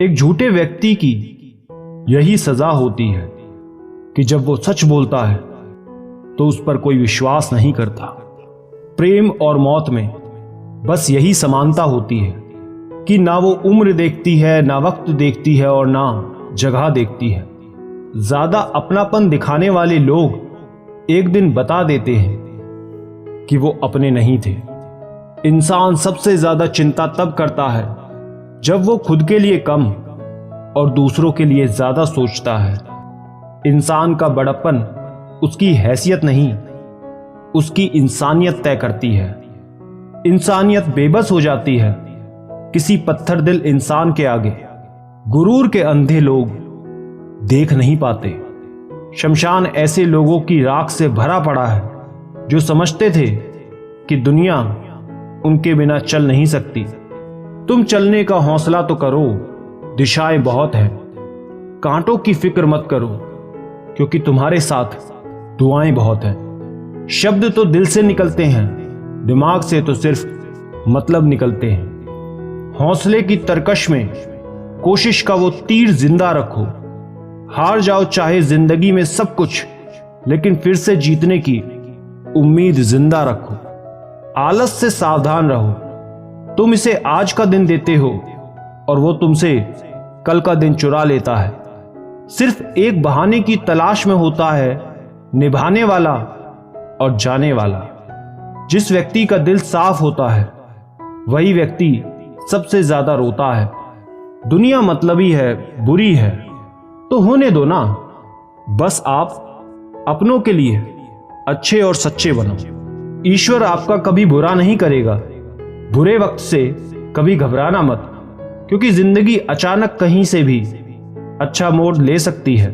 एक झूठे व्यक्ति की यही सजा होती है कि जब वो सच बोलता है तो उस पर कोई विश्वास नहीं करता। प्रेम और मौत में बस यही समानता होती है कि ना वो उम्र देखती है, ना वक्त देखती है और ना जगह देखती है। ज्यादा अपनापन दिखाने वाले लोग एक दिन बता देते हैं कि वो अपने नहीं थे। इंसान सबसे ज्यादा चिंता तब करता है जब वो खुद के लिए कम और दूसरों के लिए ज्यादा सोचता है। इंसान का बड़प्पन उसकी हैसियत नहीं, उसकी इंसानियत तय करती है। इंसानियत बेबस हो जाती है किसी पत्थर दिल इंसान के आगे। गुरूर के अंधे लोग देख नहीं पाते। शमशान ऐसे लोगों की राख से भरा पड़ा है जो समझते थे कि दुनिया उनके बिना चल नहीं सकती। तुम चलने का हौसला तो करो, दिशाएं बहुत हैं। कांटों की फिक्र मत करो क्योंकि तुम्हारे साथ दुआएं बहुत हैं। शब्द तो दिल से निकलते हैं, दिमाग से तो सिर्फ मतलब निकलते हैं। हौसले की तरकश में कोशिश का वो तीर जिंदा रखो। हार जाओ चाहे जिंदगी में सब कुछ, लेकिन फिर से जीतने की उम्मीद जिंदा रखो। आलस से सावधान रहो। तुम इसे आज का दिन देते हो और वो तुमसे कल का दिन चुरा लेता है। सिर्फ एक बहाने की तलाश में होता है निभाने वाला और जाने वाला। जिस व्यक्ति का दिल साफ होता है वही व्यक्ति सबसे ज्यादा रोता है। दुनिया मतलबी है, बुरी है तो होने दो ना। बस आप अपनों के लिए अच्छे और सच्चे बनो। ईश्वर आपका कभी बुरा नहीं करेगा। बुरे वक्त से कभी घबराना मत, क्योंकि जिंदगी अचानक कहीं से भी अच्छा मोड़ ले सकती है।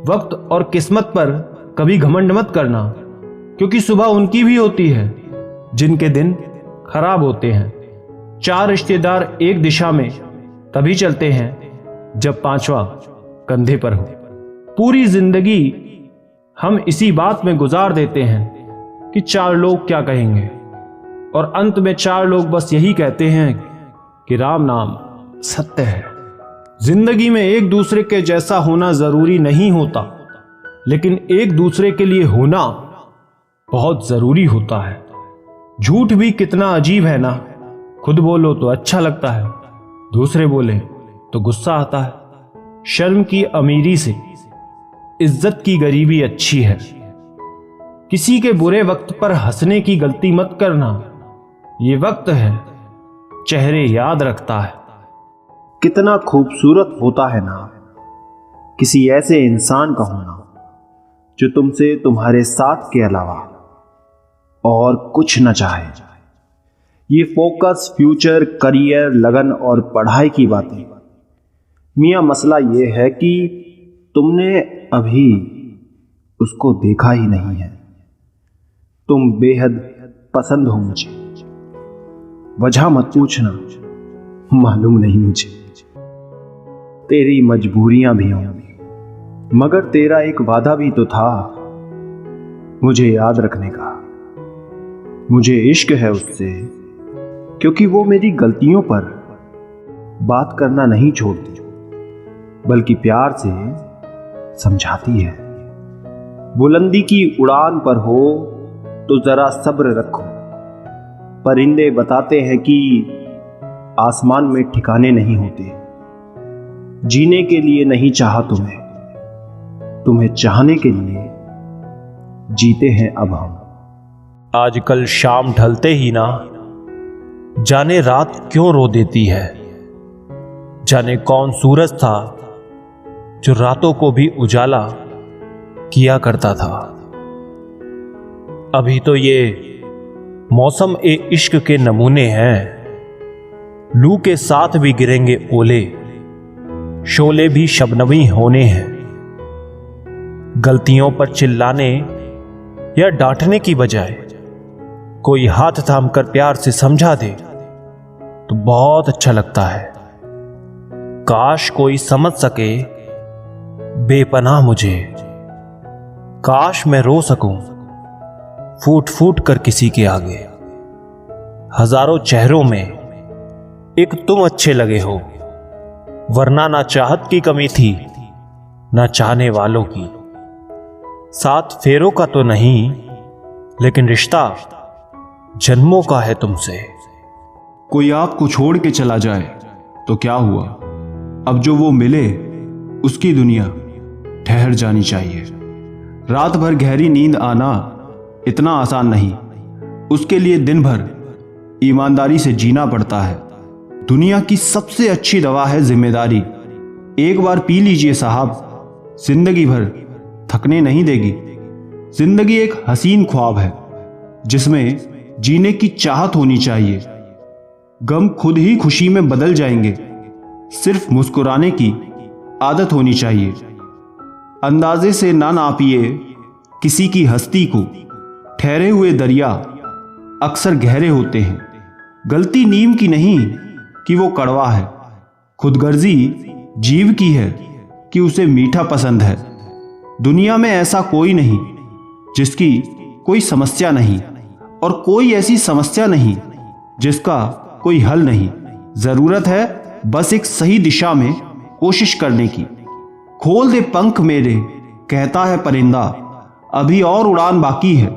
वक्त और किस्मत पर कभी घमंड मत करना, क्योंकि सुबह उनकी भी होती है जिनके दिन खराब होते हैं। 4 रिश्तेदार एक दिशा में तभी चलते हैं जब 5वां कंधे पर हो। पूरी जिंदगी हम इसी बात में गुजार देते हैं कि 4 लोग क्या कहेंगे, और अंत में 4 लोग बस यही कहते हैं कि राम नाम सत्य है। जिंदगी में एक दूसरे के जैसा होना जरूरी नहीं होता, लेकिन एक दूसरे के लिए होना बहुत जरूरी होता है। झूठ भी कितना अजीब है ना। खुद बोलो तो अच्छा लगता है, दूसरे बोले तो गुस्सा आता है। शर्म की अमीरी से इज्जत की गरीबी अच्छी है। किसी के बुरे वक्त पर हंसने की गलती मत करना। ये वक्त है चेहरे याद रखता है। कितना खूबसूरत होता है ना किसी ऐसे इंसान का होना जो तुमसे तुम्हारे साथ के अलावा और कुछ न चाहे। ये फोकस, फ्यूचर, करियर, लगन और पढ़ाई की बातें। मियां मसला ये है कि तुमने अभी उसको देखा ही नहीं है। तुम बेहद पसंद हो मुझे, वजह मत पूछना, मालूम नहीं मुझे। तेरी मजबूरियां भी होंगी, मगर तेरा एक वादा भी तो था मुझे याद रखने का। मुझे इश्क है उससे, क्योंकि वो मेरी गलतियों पर बात करना नहीं छोड़ती, बल्कि प्यार से समझाती है। बुलंदी की उड़ान पर हो तो जरा सब्र रखो। परिंदे बताते हैं कि आसमान में ठिकाने नहीं होते। जीने के लिए नहीं चाहा तुम्हें चाहने के लिए जीते हैं अब हम। आजकल शाम ढलते ही ना जाने रात क्यों रो देती है। जाने कौन सूरज था जो रातों को भी उजाला किया करता था। अभी तो ये मौसम ए इश्क के नमूने हैं। लू के साथ भी गिरेंगे ओले, शोले भी शबनमी होने हैं। गलतियों पर चिल्लाने या डांटने की बजाय कोई हाथ थामकर प्यार से समझा दे तो बहुत अच्छा लगता है। काश कोई समझ सके बेपनाह मुझे। काश मैं रो सकूं फूट फूट कर किसी के आगे। हजारों चेहरों में एक तुम अच्छे लगे हो, वरना ना चाहत की कमी थी ना चाहने वालों की। 7 फेरों का तो नहीं, लेकिन रिश्ता जन्मों का है तुमसे। कोई आपको छोड़ के चला जाए तो क्या हुआ, अब जो वो मिले उसकी दुनिया ठहर जानी चाहिए। रात भर गहरी नींद आना इतना आसान नहीं, उसके लिए दिन भर ईमानदारी से जीना पड़ता है। दुनिया की सबसे अच्छी दवा है जिम्मेदारी। एक बार पी लीजिए साहब, जिंदगी भर थकने नहीं देगी। जिंदगी एक हसीन ख्वाब है जिसमें जीने की चाहत होनी चाहिए। गम खुद ही खुशी में बदल जाएंगे, सिर्फ मुस्कुराने की आदत होनी चाहिए। अंदाजे से ना नापिए किसी की हस्ती को, ठहरे हुए दरिया अक्सर गहरे होते हैं। गलती नीम की नहीं कि वो कड़वा है, खुदगर्जी जीव की है कि उसे मीठा पसंद है। दुनिया में ऐसा कोई नहीं जिसकी कोई समस्या नहीं, और कोई ऐसी समस्या नहीं जिसका कोई हल नहीं। जरूरत है बस एक सही दिशा में कोशिश करने की। खोल दे पंख मेरे, कहता है परिंदा, अभी और उड़ान बाकी है।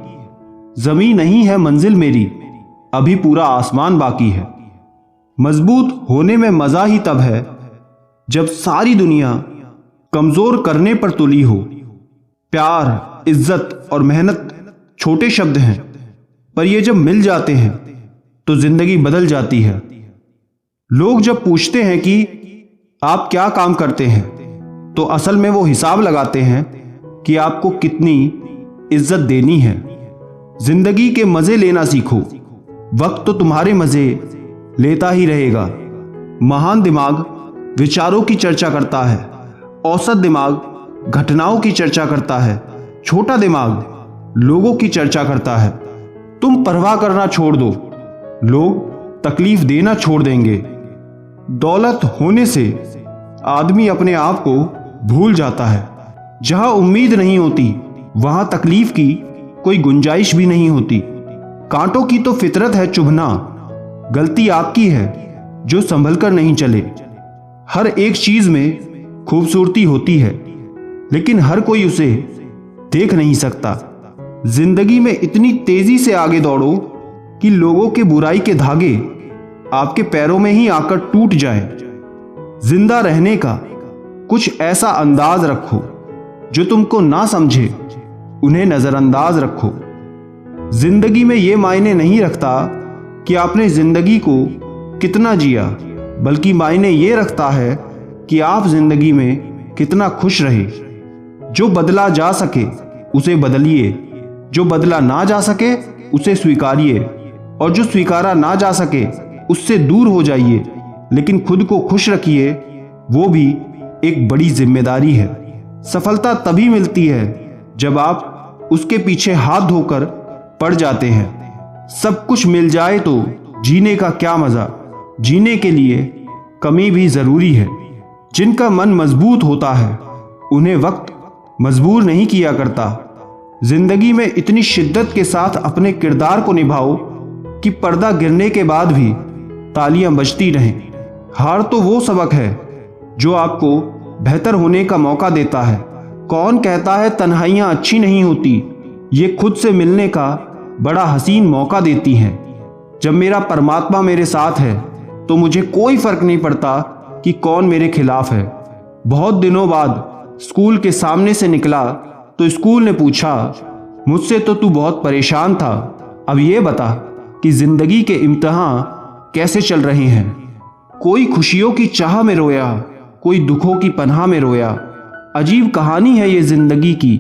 जमीन नहीं है मंजिल मेरी, अभी पूरा आसमान बाकी है। मजबूत होने में मजा ही तब है जब सारी दुनिया कमजोर करने पर तुली हो। प्यार, इज्जत और मेहनत छोटे शब्द हैं, पर ये जब मिल जाते हैं तो जिंदगी बदल जाती है। लोग जब पूछते हैं कि आप क्या काम करते हैं, तो असल में वो हिसाब लगाते हैं कि आपको कितनी इज्जत देनी है। जिंदगी के मजे लेना सीखो, वक्त तो तुम्हारे मजे लेता ही रहेगा। महान दिमाग विचारों की चर्चा करता है, औसत दिमाग घटनाओं की चर्चा करता है, छोटा दिमाग लोगों की चर्चा करता है। तुम परवाह करना छोड़ दो, लोग तकलीफ देना छोड़ देंगे। दौलत होने से आदमी अपने आप को भूल जाता है। जहां उम्मीद नहीं होती वहां तकलीफ की कोई गुंजाइश भी नहीं होती। कांटों की तो फितरत है चुभना, गलती आपकी है जो संभल कर नहीं चले। हर एक चीज में खूबसूरती होती है, लेकिन हर कोई उसे देख नहीं सकता। जिंदगी में इतनी तेजी से आगे दौड़ो कि लोगों के बुराई के धागे आपके पैरों में ही आकर टूट जाएं। जिंदा रहने का कुछ ऐसा अंदाज रखो, जो तुमको ना समझे उन्हें नजरअंदाज रखो। जिंदगी में यह मायने नहीं रखता कि आपने जिंदगी को कितना जिया, बल्कि मायने ये रखता है कि आप जिंदगी में कितना खुश रहे। जो बदला जा सके उसे बदलिए, जो बदला ना जा सके उसे स्वीकारिए, और जो स्वीकारा ना जा सके उससे दूर हो जाइए। लेकिन खुद को खुश रखिए, वो भी एक बड़ी जिम्मेदारी है। सफलता तभी मिलती है जब आप उसके पीछे हाथ धोकर पड़ जाते हैं। सब कुछ मिल जाए तो जीने का क्या मजा, जीने के लिए कमी भी जरूरी है। जिनका मन मजबूत होता है उन्हें वक्त मजबूर नहीं किया करता। जिंदगी में इतनी शिद्दत के साथ अपने किरदार को निभाओ कि पर्दा गिरने के बाद भी तालियां बजती रहें। हार तो वो सबक है जो आपको बेहतर होने का मौका देता है। कौन कहता है तन्हाइयां अच्छी नहीं होती, ये खुद से मिलने का बड़ा हसीन मौका देती हैं। जब मेरा परमात्मा मेरे साथ है तो मुझे कोई फर्क नहीं पड़ता कि कौन मेरे खिलाफ है। बहुत दिनों बाद स्कूल के सामने से निकला तो स्कूल ने पूछा, मुझसे तो तू बहुत परेशान था, अब ये बता कि जिंदगी के इम्तिहान कैसे चल रहे हैं। कोई खुशियों की चाह में रोया, कोई दुखों की पनाह में रोया। अजीब कहानी है ये जिंदगी की,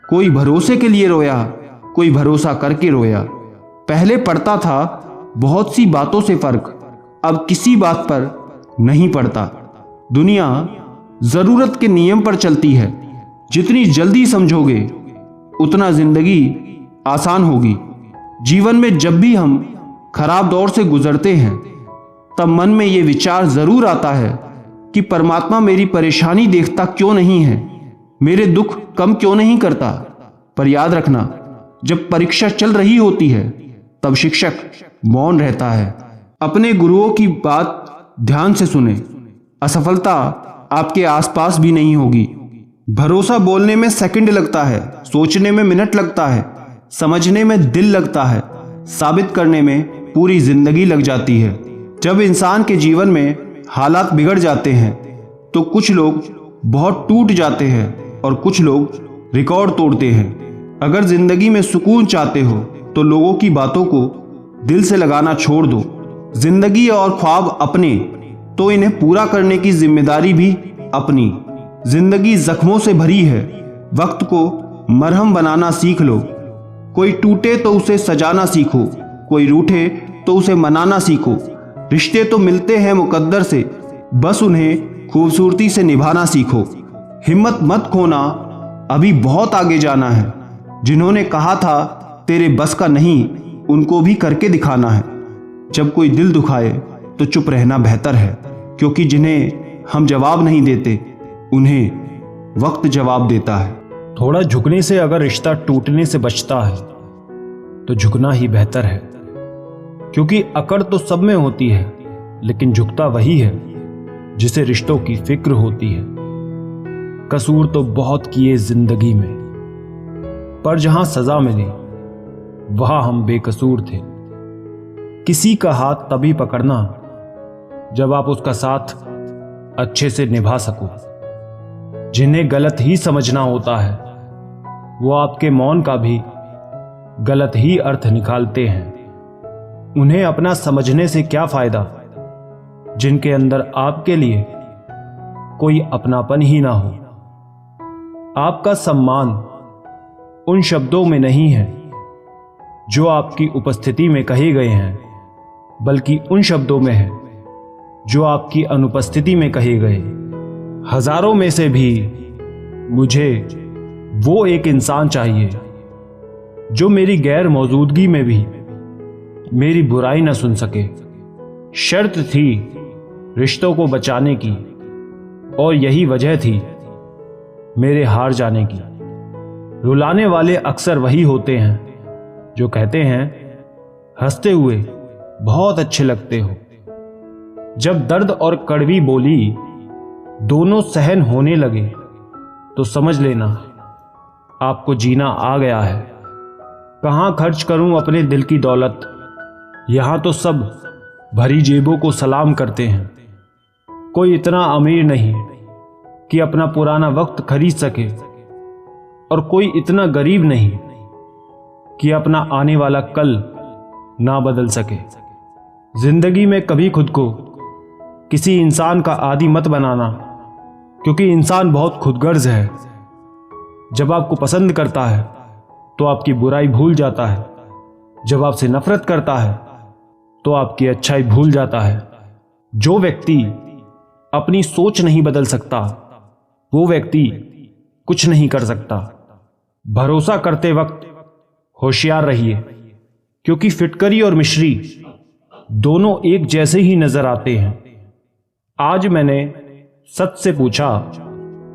कोई भरोसे के लिए रोया, कोई भरोसा करके रोया। पहले पड़ता था बहुत सी बातों से फर्क, अब किसी बात पर नहीं पड़ता। दुनिया जरूरत के नियम पर चलती है, जितनी जल्दी समझोगे उतना जिंदगी आसान होगी। जीवन में जब भी हम खराब दौर से गुजरते हैं तब मन में ये विचार जरूर आता है कि परमात्मा मेरी परेशानी देखता क्यों नहीं है, मेरे दुख कम क्यों नहीं करता। पर याद रखना, जब परीक्षा चल रही होती है तब शिक्षक मौन रहता है। अपने गुरुओं की बात ध्यान से सुने, असफलता आपके आसपास भी नहीं होगी। भरोसा बोलने में सेकंड लगता है, सोचने में मिनट लगता है, समझने में दिल लगता है, साबित करने में पूरी जिंदगी लग जाती है। जब इंसान के जीवन में हालात बिगड़ जाते हैं तो कुछ लोग बहुत टूट जाते हैं और कुछ लोग रिकॉर्ड तोड़ते हैं। अगर जिंदगी में सुकून चाहते हो तो लोगों की बातों को दिल से लगाना छोड़ दो। जिंदगी और ख्वाब अपने तो इन्हें पूरा करने की जिम्मेदारी भी अपनी। जिंदगी जख्मों से भरी है, वक्त को मरहम बनाना सीख लो। कोई टूटे तो उसे सजाना सीखो, कोई रूठे तो उसे मनाना सीखो। रिश्ते तो मिलते हैं मुकद्दर से, बस उन्हें खूबसूरती से निभाना सीखो। हिम्मत मत खोना, अभी बहुत आगे जाना है। जिन्होंने कहा था तेरे बस का नहीं, उनको भी करके दिखाना है। जब कोई दिल दुखाए तो चुप रहना बेहतर है, क्योंकि जिन्हें हम जवाब नहीं देते उन्हें वक्त जवाब देता है। थोड़ा झुकने से अगर रिश्ता टूटने से बचता है तो झुकना ही बेहतर है, क्योंकि अकड़ तो सब में होती है, लेकिन झुकता वही है जिसे रिश्तों की फिक्र होती है। कसूर तो बहुत किए जिंदगी में, पर जहां सजा मिली वहां हम बेकसूर थे। किसी का हाथ तभी पकड़ना जब आप उसका साथ अच्छे से निभा सको। जिन्हें गलत ही समझना होता है वो आपके मौन का भी गलत ही अर्थ निकालते हैं। उन्हें अपना समझने से क्या फायदा जिनके अंदर आपके लिए कोई अपनापन ही ना हो। आपका सम्मान उन शब्दों में नहीं है जो आपकी उपस्थिति में कहे गए हैं, बल्कि उन शब्दों में है जो आपकी अनुपस्थिति में कहे गए। हजारों में से भी मुझे वो एक इंसान चाहिए जो मेरी गैर मौजूदगी में भी मेरी बुराई न सुन सके। शर्त थी रिश्तों को बचाने की, और यही वजह थी मेरे हार जाने की। रुलाने वाले अक्सर वही होते हैं जो कहते हैं हंसते हुए बहुत अच्छे लगते हो। जब दर्द और कड़वी बोली दोनों सहन होने लगे तो समझ लेना आपको जीना आ गया है। कहां खर्च करूं अपने दिल की दौलत, यहां तो सब भरी जेबों को सलाम करते हैं। कोई इतना अमीर नहीं कि अपना पुराना वक्त खरीद सके, और कोई इतना गरीब नहीं कि अपना आने वाला कल ना बदल सके। जिंदगी में कभी खुद को किसी इंसान का आदी मत बनाना, क्योंकि इंसान बहुत खुदगर्ज है। जब आपको पसंद करता है तो आपकी बुराई भूल जाता है, जब आपसे नफरत करता है तो आपकी अच्छाई भूल जाता है। जो व्यक्ति अपनी सोच नहीं बदल सकता वो व्यक्ति कुछ नहीं कर सकता। भरोसा करते वक्त होशियार रहिए, क्योंकि फिटकरी और मिश्री दोनों एक जैसे ही नजर आते हैं। आज मैंने सच से पूछा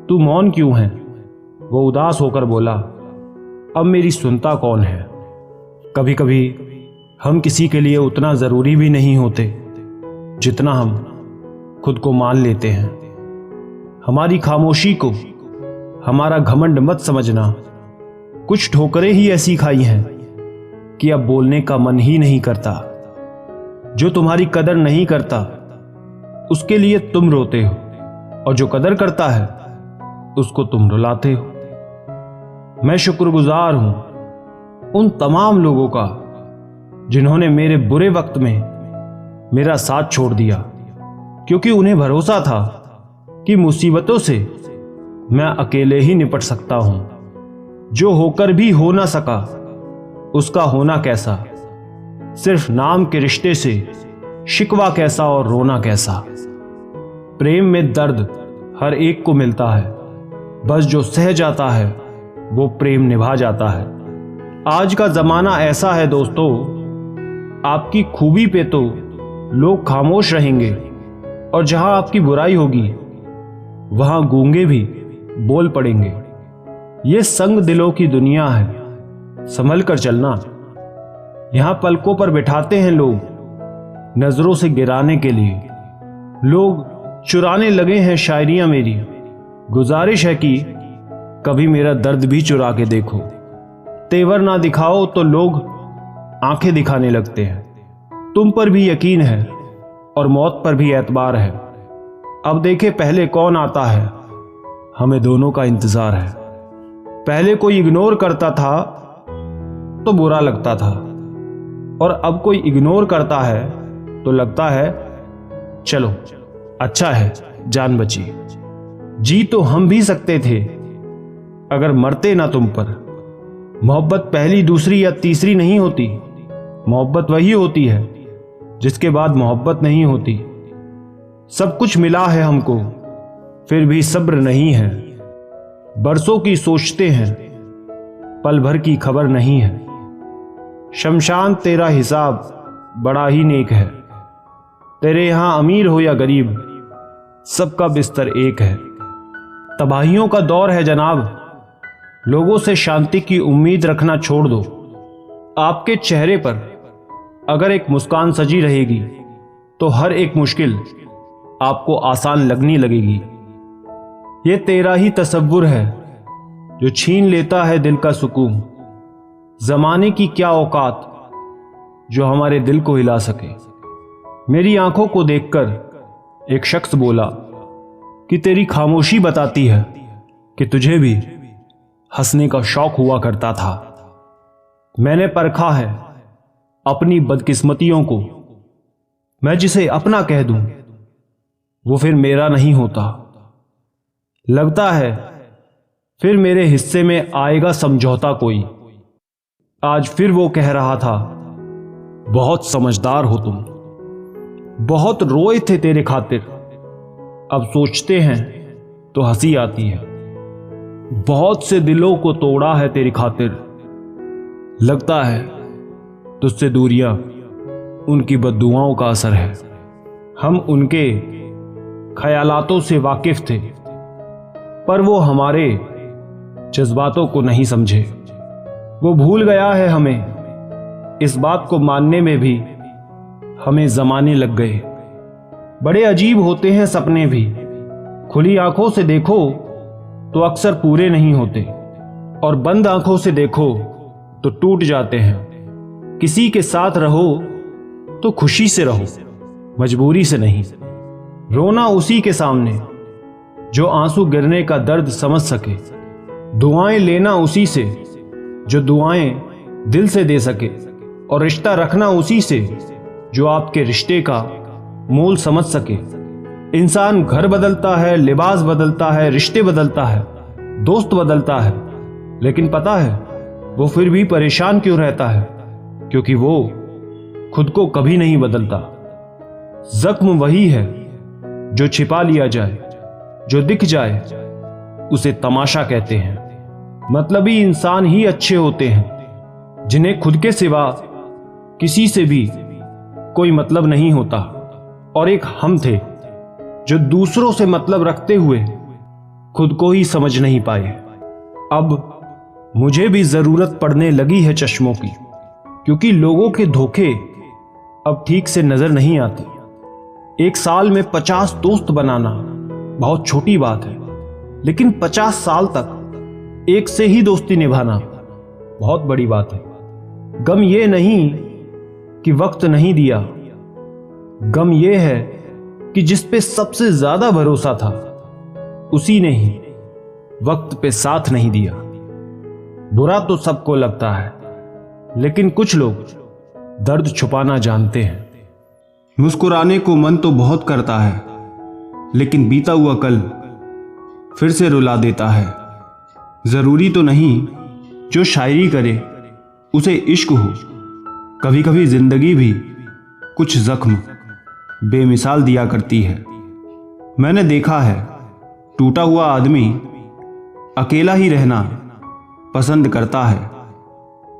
तू मौन क्यों है? वो उदास होकर बोला अब मेरी सुनता कौन है? कभी कभी हम किसी के लिए उतना जरूरी भी नहीं होते जितना हम खुद को मान लेते हैं। हमारी खामोशी को हमारा घमंड मत समझना। कुछ ठोकरें ही ऐसी खाई हैं कि अब बोलने का मन ही नहीं करता। जो तुम्हारी कदर नहीं करता उसके लिए तुम रोते हो, और जो कदर करता है उसको तुम रुलाते हो। मैं शुक्रगुजार हूं उन तमाम लोगों का जिन्होंने मेरे बुरे वक्त में मेरा साथ छोड़ दिया, क्योंकि उन्हें भरोसा था कि मुसीबतों से मैं अकेले ही निपट सकता हूं। जो होकर भी हो ना सका उसका होना कैसा, सिर्फ नाम के रिश्ते से शिकवा कैसा और रोना कैसा। प्रेम में दर्द हर एक को मिलता है, बस जो सह जाता है वो प्रेम निभा जाता है। आज का जमाना ऐसा है दोस्तों, आपकी खूबी पे तो लोग खामोश रहेंगे, और जहां आपकी बुराई होगी वहां गूंगे भी बोल पड़ेंगे। ये संग दिलों की दुनिया है, संभल कर चलना। यहां पलकों पर बिठाते हैं लोग नजरों से गिराने के लिए। लोग चुराने लगे हैं शायरियां मेरी। गुजारिश है कि कभी मेरा दर्द भी चुरा के देखो। तेवर ना दिखाओ तो लोग आंखें दिखाने लगते हैं। तुम पर भी यकीन है और मौत पर भी एतबार है। अब देखे पहले कौन आता है, हमें दोनों का इंतजार है। पहले कोई इग्नोर करता था तो बुरा लगता था, और अब कोई इग्नोर करता है तो लगता है चलो अच्छा है जान बची। जी तो हम भी सकते थे अगर मरते ना तुम पर। मोहब्बत पहली दूसरी या तीसरी नहीं होती। मोहब्बत वही होती है जिसके बाद मोहब्बत नहीं होती। सब कुछ मिला है हमको फिर भी सब्र नहीं है। बरसों की सोचते हैं पल भर की खबर नहीं है। शमशान तेरा हिसाब बड़ा ही नेक है। तेरे यहां अमीर हो या गरीब सबका बिस्तर एक है। तबाहियों का दौर है जनाब, लोगों से शांति की उम्मीद रखना छोड़ दो। आपके चेहरे पर अगर एक मुस्कान सजी रहेगी तो हर एक मुश्किल आपको आसान लगने लगेगी। ये तेरा ही तसव्वुर है जो छीन लेता है दिल का सुकून। जमाने की क्या औकात जो हमारे दिल को हिला सके। मेरी आंखों को देखकर एक शख्स बोला कि तेरी खामोशी बताती है कि तुझे भी हंसने का शौक हुआ करता था। मैंने परखा है अपनी बदकिस्मतियों को। मैं जिसे अपना कह दूं वो फिर मेरा नहीं होता। लगता है फिर मेरे हिस्से में आएगा समझौता कोई। आज फिर वो कह रहा था बहुत समझदार हो तुम। बहुत रोए थे तेरे खातिर, अब सोचते हैं तो हंसी आती है। बहुत से दिलों को तोड़ा है तेरी खातिर, लगता है तुझसे दूरियां उनकी बद्दुआओं का असर है। हम उनके ख्यालातों से वाकिफ थे पर वो हमारे जज्बातों को नहीं समझे। वो भूल गया है हमें, इस बात को मानने में भी हमें जमाने लग गए। बड़े अजीब होते हैं सपने भी, खुली आंखों से देखो तो अक्सर पूरे नहीं होते और बंद आंखों से देखो तो टूट जाते हैं। किसी के साथ रहो तो खुशी से रहो, मजबूरी से नहीं। रोना उसी के सामने जो आंसू गिरने का दर्द समझ सके। दुआएं लेना उसी से जो दुआएं दिल से दे सके, और रिश्ता रखना उसी से जो आपके रिश्ते का मोल समझ सके। इंसान घर बदलता है, लिबास बदलता है, रिश्ते बदलता है, दोस्त बदलता है, लेकिन पता है वो फिर भी परेशान क्यों रहता है? क्योंकि वो खुद को कभी नहीं बदलता। जख्म वही है जो छिपा लिया जाए, जो दिख जाए उसे तमाशा कहते हैं। मतलबी इंसान ही अच्छे होते हैं जिन्हें खुद के सिवा किसी से भी कोई मतलब नहीं होता। और एक हम थे जो दूसरों से मतलब रखते हुए खुद को ही समझ नहीं पाए। अब मुझे भी जरूरत पड़ने लगी है चश्मों की, क्योंकि लोगों के धोखे अब ठीक से नजर नहीं आते। एक साल में 50 दोस्त बनाना बहुत छोटी बात है, लेकिन 50 साल तक एक से ही दोस्ती निभाना बहुत बड़ी बात है। गम ये नहीं कि वक्त नहीं दिया, गम ये है कि जिस पे सबसे ज्यादा भरोसा था उसी ने ही वक्त पे साथ नहीं दिया। बुरा तो सबको लगता है, लेकिन कुछ लोग दर्द छुपाना जानते हैं। मुस्कुराने को मन तो बहुत करता है, लेकिन बीता हुआ कल फिर से रुला देता है। जरूरी तो नहीं जो शायरी करे उसे इश्क हो। कभी कभी जिंदगी भी कुछ जख्म बेमिसाल दिया करती है। मैंने देखा है टूटा हुआ आदमी अकेला ही रहना पसंद करता है।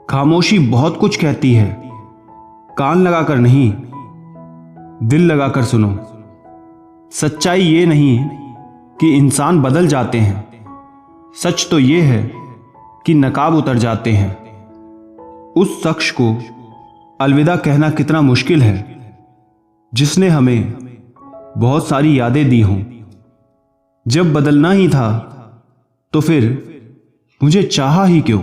खामोशी बहुत कुछ कहती है, कान लगाकर नहीं दिल लगाकर सुनो। सच्चाई ये नहीं कि इंसान बदल जाते हैं, सच तो ये है कि नकाब उतर जाते हैं। उस शख्स को अलविदा कहना कितना मुश्किल है जिसने हमें बहुत सारी यादें दी हों। जब बदलना ही था तो फिर मुझे चाहा ही क्यों?